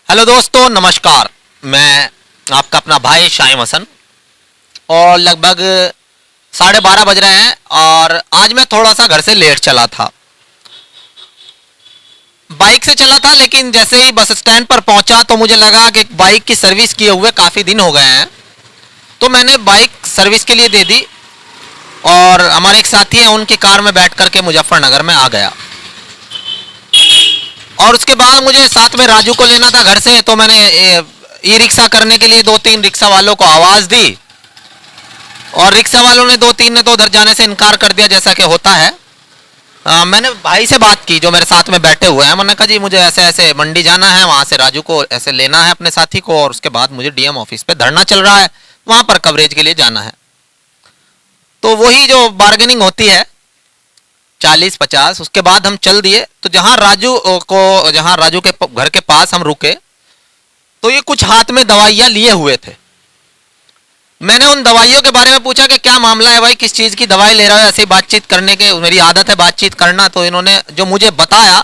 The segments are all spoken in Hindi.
हेलो दोस्तों, नमस्कार। मैं आपका अपना भाई शाहिम हसन और लगभग 12:30 बज रहे हैं और आज मैं थोड़ा सा घर से लेट चला था। बाइक से चला था, लेकिन जैसे ही बस स्टैंड पर पहुंचा तो मुझे लगा कि बाइक की सर्विस किए हुए काफ़ी दिन हो गए हैं, तो मैंने बाइक सर्विस के लिए दे दी और हमारे एक साथी हैं, उनकी कार में बैठ करके मुजफ्फरनगर में आ गया। और उसके बाद मुझे साथ में राजू को लेना था घर से, तो मैंने ई रिक्शा करने के लिए 2-3 रिक्शा वालों को आवाज़ दी और रिक्शा वालों ने 2-3 ने तो उधर जाने से इनकार कर दिया, जैसा कि होता है। मैंने भाई से बात की जो मेरे साथ में बैठे हुए हैं। मैंने कहा जी मुझे ऐसे ऐसे मंडी जाना है, वहाँ से राजू को ऐसे लेना है अपने साथी को, और उसके बाद मुझे डीएम ऑफिस पे धरना चल रहा है, वहाँ पर कवरेज के लिए जाना है। तो वही जो बार्गेनिंग होती है 40-50, उसके बाद हम चल दिए। तो जहाँ राजू के घर के पास हम रुके तो ये कुछ हाथ में दवाइयाँ लिए हुए थे। मैंने उन दवाइयों के बारे में पूछा कि क्या मामला है भाई, किस चीज़ की दवाई ले रहे हो? ऐसी बातचीत करने के मेरी आदत है बातचीत करना। तो इन्होंने जो मुझे बताया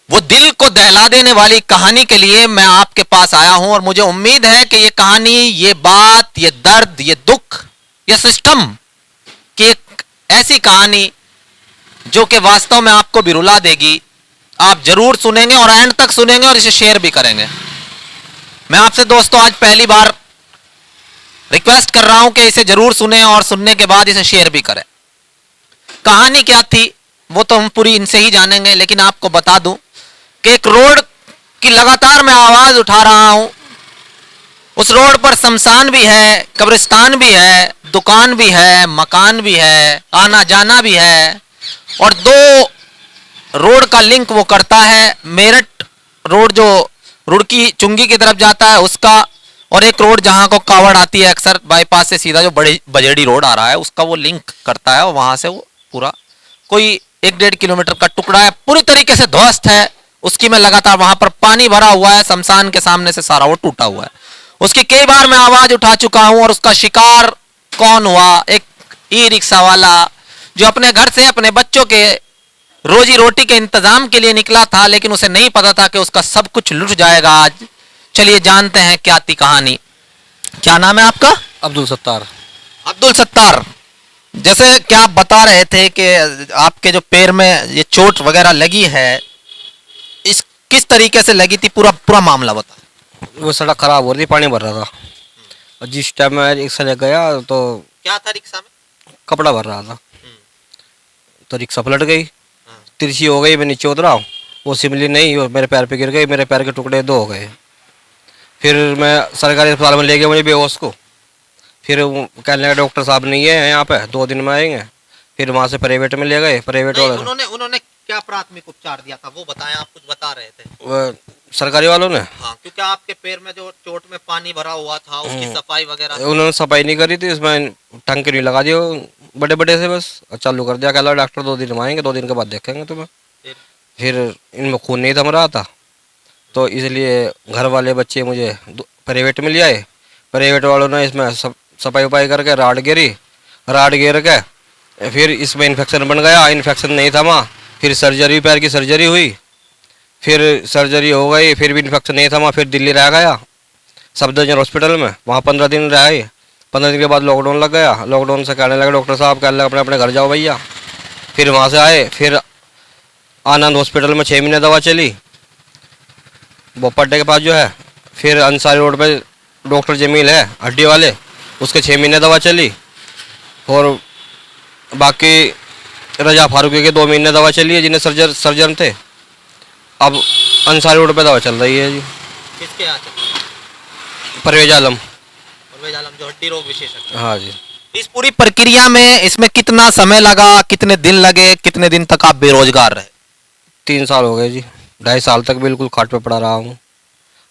वो दिल को दहला देने वाली कहानी के लिए मैं आपके पास आया हूं, और मुझे उम्मीद है कि ये कहानी, ये बात, ये दर्द, ये दुख, ये सिस्टम की एक ऐसी कहानी जो कि वास्तव में आपको भी रुला देगी। आप जरूर सुनेंगे और एंड तक सुनेंगे और इसे शेयर भी करेंगे। मैं आपसे दोस्तों आज पहली बार रिक्वेस्ट कर रहा हूं कि इसे जरूर सुने और सुनने के बाद इसे शेयर भी करें। कहानी क्या थी वो तो हम पूरी इनसे ही जानेंगे, लेकिन आपको बता दूं कि एक रोड की लगातार मैं आवाज उठा रहा हूं। उस रोड पर शमशान भी है, कब्रिस्तान भी है, दुकान भी है, मकान भी है, आना जाना भी है, और दो रोड का लिंक वो करता है। मेरठ रोड जो रुड़की चुंगी की तरफ जाता है उसका, और एक रोड जहां को कावड़ आती है अक्सर बाईपास से सीधा, जो बड़ी बजेड़ी रोड आ रहा है, उसका वो लिंक करता है। और वहां से वो पूरा कोई 1-1.5 किलोमीटर का टुकड़ा है, पूरी तरीके से ध्वस्त है। उसकी मैं लगातार, वहां पर पानी भरा हुआ है, शमशान के सामने से सारा वो टूटा हुआ है। उसकी कई बार मैं आवाज उठा चुका हूं। और उसका शिकार कौन हुआ? एक ई रिक्शा वाला जो अपने घर से अपने बच्चों के रोजी रोटी के इंतजाम के लिए निकला था, लेकिन उसे नहीं पता था कि उसका सब कुछ लुट जाएगा आज। चलिए जानते हैं क्या थी कहानी। क्या नाम है आपका? अब्दुल सत्तार। अब्दुल सत्तार, जैसे क्या आप बता रहे थे कि आपके जो पैर में ये चोट वगैरह लगी है, इस किस तरीके से लगी थी? पूरा पूरा मामला बता। वो सड़क खराब हो रही थी, पानी भर रहा था, और जिस टाइम मैं रिक्शा ले गया तो क्या था रिक्शा में? कपड़ा भर रहा था, तो रिक्शा पलट गई, तिरछी हो गई। मैं नीचे उतरा, वो सिमली नहीं, वो मेरे पैर पे गिर गई। मेरे पैर के टुकड़े 2 हो गए। फिर मैं सरकारी अस्पताल में ले गया मुझे बेहोश को। फिर कहने लगा डॉक्टर साहब नहीं है यहाँ पे, 2 दिन में आएंगे। फिर वहाँ से प्राइवेट में ले गए। प्राइवेट वाले उन्होंने क्या प्राथमिक उपचार दिया था वो बताएं। आप कुछ बता रहे थे। वो सरकारी वालों ने, हाँ, क्योंकि आपके पैर में जो चोट में पानी भरा हुआ था उसकी सफाई वगैरह उन्होंने सफाई नहीं करी थी, इसमें टंकी नहीं लगा दिया बड़े बड़े से, बस चालू कर दिया। कहला डॉक्टर 2 दिन में आएंगे, 2 दिन के बाद देखेंगे तुम्हें। फिर इनमें खून नहीं थम रहा था, तो इसलिए घर वाले बच्चे मुझे प्राइवेट में ले आए। प्राइवेट वालों ने इसमें सफाई उपाई करके राड गिर के फिर इसमें इन्फेक्शन बन गया। इन्फेक्शन नहीं थमा, फिर सर्जरी, पैर की सर्जरी हुई। फिर सर्जरी हो गई, फिर भी इन्फेक्शन नहीं थमा। फिर दिल्ली रह गया सफदरजंग हॉस्पिटल में, वहाँ 15 दिन रहे। 15 दिन के बाद लॉकडाउन लग गया। लॉकडाउन से कहने लगे डॉक्टर साहब, कहने लगे अपने अपने घर जाओ भैया। फिर वहाँ से आए, फिर आनंद हॉस्पिटल में 6 महीने दवा चली, बोपट्टे के पास जो है। फिर अंसारी रोड पे डॉक्टर जमील है हड्डी वाले, उसके 6 महीने दवा चली। और बाकी रजा फारूकी के 2 महीने दवा चली है, जिन्हें सर्जन थे। अब अंसारी रोड पे दवा चल रही है जी। किसके यहाँ से? परवेज आलम जो हड्डी रोग विशेषज्ञ। हाँ जी। इस पूरी प्रक्रिया में इसमें कितना समय लगा, कितने दिन लगे, कितने दिन तक आप बेरोजगार रहे? 3 साल हो गए जी। 2.5 साल तक बिल्कुल खाट पे पड़ा रहा हूँ।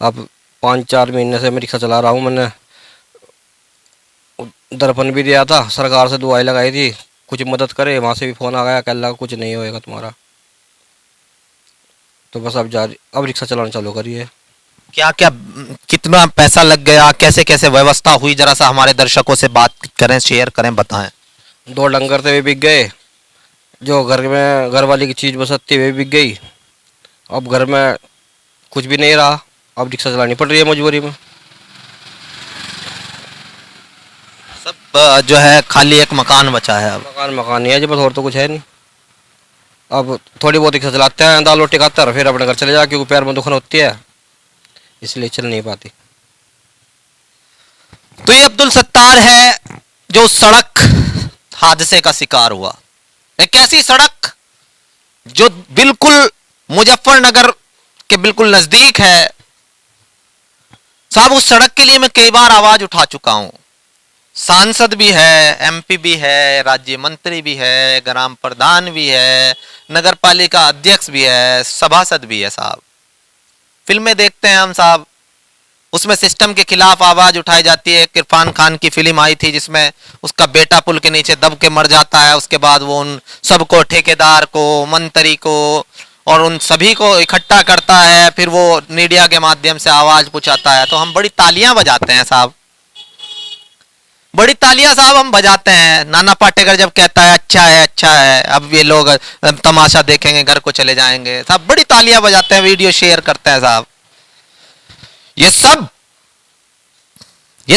अब 5-4 महीने से मैं रिक्शा चला रहा हूँ। मैंने दर्पण भी दिया था, सरकार से दुआई लगाई थी कुछ मदद करे, वहाँ से भी फ़ोन आ गया, कह लगा कुछ नहीं होएगा तुम्हारा। तो बस अब रिक्शा चलाना चालू करिए। क्या क्या कितना पैसा लग गया, कैसे कैसे व्यवस्था हुई, जरा सा हमारे दर्शकों से बात करें, शेयर करें, बताएं। 2 डंगर थे, वे बिक गए। जो घर में घर वाली की चीज़ बसत थी वे बिक गई। अब घर में कुछ भी नहीं रहा। अब रिक्शा चलानी पड़ रही है मजबूरी में। सब जो है खाली एक मकान बचा है अब। मकान नहीं है जी, बस और तो कुछ है नहीं। अब थोड़ी बहुत रिक्शा चलाते हैं, दाल रोटी खाते हैं, फिर अपने घर चले जाए, क्योंकि पैर में दुखन होती है, इसलिए चल नहीं पाती। तो ये अब्दुल सत्तार है जो सड़क हादसे का शिकार हुआ। एक ऐसी सड़क जो बिल्कुल मुजफ्फरनगर के बिल्कुल नजदीक है। साहब उस सड़क के लिए मैं कई बार आवाज उठा चुका हूं। सांसद भी है, एमपी भी है, राज्य मंत्री भी है, ग्राम प्रधान भी है, नगर पालिका अध्यक्ष भी है, सभासद भी है। साहब फिल्में देखते हैं हम साहब, उसमें सिस्टम के खिलाफ आवाज उठाई जाती है। एक इरफान खान की फिल्म आई थी जिसमें उसका बेटा पुल के नीचे दब के मर जाता है। उसके बाद वो उन सबको, ठेकेदार को, मंत्री को और उन सभी को इकट्ठा करता है, फिर वो मीडिया के माध्यम से आवाज पहुंचाता है। तो हम बड़ी तालियां बजाते हैं साहब, बड़ी तालियां साहब हम बजाते हैं। नाना पाटेकर जब कहता है अच्छा है, अच्छा है, अब ये लोग तमाशा देखेंगे, घर को चले जाएंगे, साहब बड़ी तालियां बजाते हैं, वीडियो शेयर करते हैं। साहब ये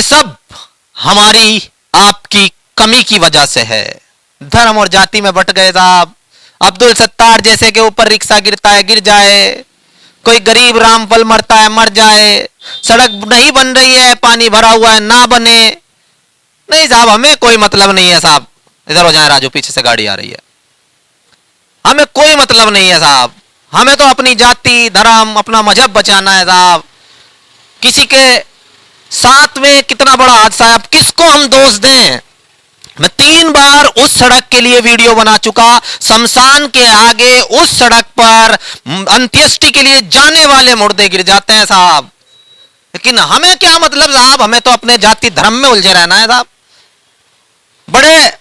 सब हमारी आपकी कमी की वजह से है। धर्म और जाति में बट गए साहब। अब्दुल सत्तार जैसे के ऊपर रिक्शा गिरता है, गिर जाए। कोई गरीब रामफल मरता है, मर जाए। सड़क नहीं बन रही है, पानी भरा हुआ है, ना बने। नहीं साहब, हमें कोई मतलब नहीं है साहब। इधर हो जाए राजू, पीछे से गाड़ी आ रही है। हमें कोई मतलब नहीं है साहब। हमें तो अपनी जाति, धर्म, अपना मजहब बचाना है साहब। किसी के साथ में कितना बड़ा हादसा है, अब किसको हम दोष दें? मैं 3 बार उस सड़क के लिए वीडियो बना चुका। शमशान के आगे उस सड़क पर अंत्येष्टि के लिए जाने वाले मुर्दे गिर जाते हैं साहब। लेकिन हमें क्या मतलब साहब, हमें तो अपने जाति धर्म में उलझे रहना है साहब। बड़े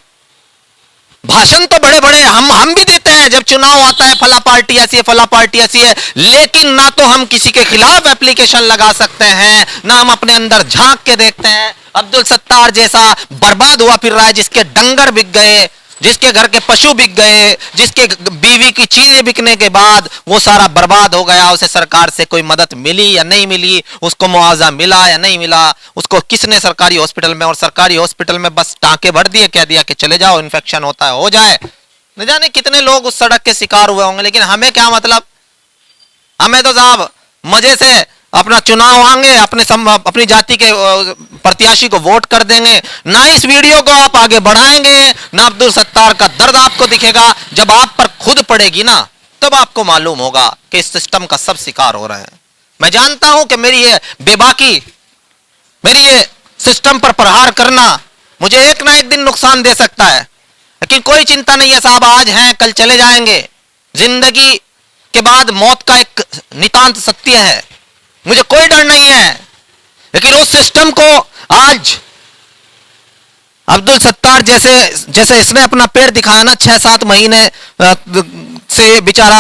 भाषण तो बड़े बड़े हम भी देते हैं जब चुनाव आता है, फला पार्टी ऐसी है, फला पार्टी ऐसी है। लेकिन ना तो हम किसी के खिलाफ एप्लीकेशन लगा सकते हैं, ना हम अपने अंदर झांक के देखते हैं। अब्दुल सत्तार जैसा बर्बाद हुआ फिर रहा है, जिसके डंगर बिक गए, जिसके घर के पशु बिक गए, जिसके बीवी की चीजें बिकने के बाद वो सारा बर्बाद हो गया। उसे सरकार से कोई मदद मिली या नहीं मिली, उसको मुआवजा मिला या नहीं मिला, उसको किसने सरकारी हॉस्पिटल में, और सरकारी हॉस्पिटल में बस टांके भर दिए, कह दिया कि चले जाओ, इन्फेक्शन होता है हो जाए। न जाने कितने लोग उस सड़क के शिकार हुए होंगे। लेकिन हमें क्या मतलब, हमें तो साहब मजे से अपना चुनाव आएंगे, अपनी जाति के प्रत्याशी को वोट कर देंगे। ना इस वीडियो को आप आगे बढ़ाएंगे, ना अब्दुल सत्तार का दर्द आपको दिखेगा। जब आप पर खुद पड़ेगी ना, तब आपको मालूम होगा कि इस सिस्टम का सब शिकार हो रहे हैं। मैं जानता हूं कि मेरी ये बेबाकी, मेरी ये सिस्टम पर प्रहार करना मुझे एक ना एक दिन नुकसान दे सकता है। लेकिन कोई चिंता नहीं है साहब, आज हैं कल चले जाएंगे। जिंदगी के बाद मौत का एक नितांत सत्य है, मुझे कोई डर नहीं है। लेकिन उस सिस्टम को आज अब्दुल सत्तार जैसे इसने अपना पेड़ दिखाया ना, 6-7 महीने से बेचारा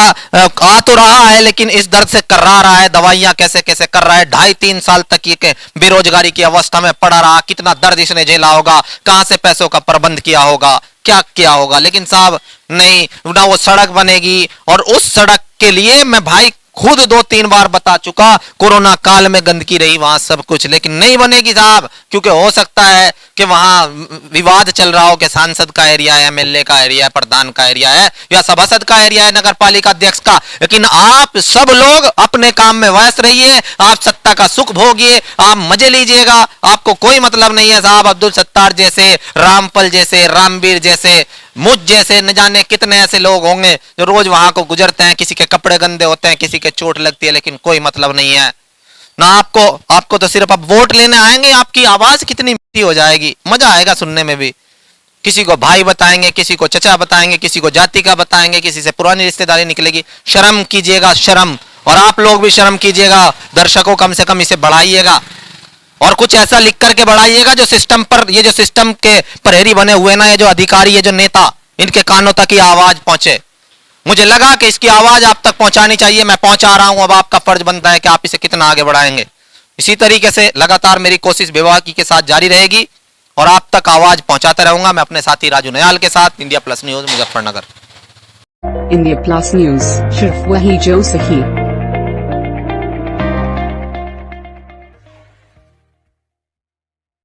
आ तो रहा है, लेकिन इस दर्द से कर्रा रहा है, दवाइयां कैसे कैसे कर रहा है। 2.5-3 साल तक ये बेरोजगारी की अवस्था में पड़ा रहा। कितना दर्द इसने झेला होगा, कहां से पैसों का प्रबंध किया होगा, क्या किया होगा। लेकिन साहब नहीं, ना वो सड़क बनेगी। और उस सड़क के लिए मैं भाई खुद 2-3 बार बता चुका, कोरोना काल में गंदगी रही वहां सब कुछ, लेकिन नहीं बनेगी साहब। क्योंकि हो सकता है कि वहां विवाद चल रहा हो कि सांसद का एरिया है, एमएलए का एरिया है, प्रधान का एरिया है, या सभासद का एरिया है, नगर पालिका अध्यक्ष का। लेकिन आप सब लोग अपने काम में व्यस्त रहिए, आप सत्ता का सुख भोगिए, आप मजे लीजिएगा, आपको कोई मतलब नहीं है साहब। अब्दुल सत्तार जैसे, रामपल जैसे, रामवीर जैसे, मुझ जैसे न जाने कितने ऐसे लोग होंगे जो रोज वहां को गुजरते हैं। किसी के कपड़े गंदे होते हैं, किसी के चोट लगती है, लेकिन कोई मतलब नहीं है ना आपको तो सिर्फ अब वोट लेने आएंगे। आपकी आवाज कितनी मीठी हो जाएगी, मजा आएगा सुनने में भी। किसी को भाई बताएंगे, किसी को चचा बताएंगे, किसी को जाति का बताएंगे, किसी से पुरानी रिश्तेदारी निकलेगी। शर्म कीजिएगा, शर्म। और आप लोग भी शर्म कीजिएगा। दर्शकों कम से कम इसे बढ़ाइएगा, और कुछ ऐसा लिख करके बढ़ाइएगा जो सिस्टम पर, ये जो सिस्टम के प्रहरी बने हुए ना, ये जो अधिकारी, ये जो नेता, इनके कानों तक ये आवाज पहुंचे। मुझे लगा कि इसकी आवाज आप तक पहुंचानी चाहिए, मैं पहुंचा रहा हूं। अब आपका फर्ज बनता है कि आप इसे कितना आगे बढ़ाएंगे। इसी तरीके से लगातार मेरी कोशिश बेबाकी के साथ जारी रहेगी और आप तक आवाज पहुंचाता रहूंगा। मैं अपने साथी राजू नयाल के साथ, India plus news, Muzaffarnagar. India plus news, सिर्फ वही जो सही।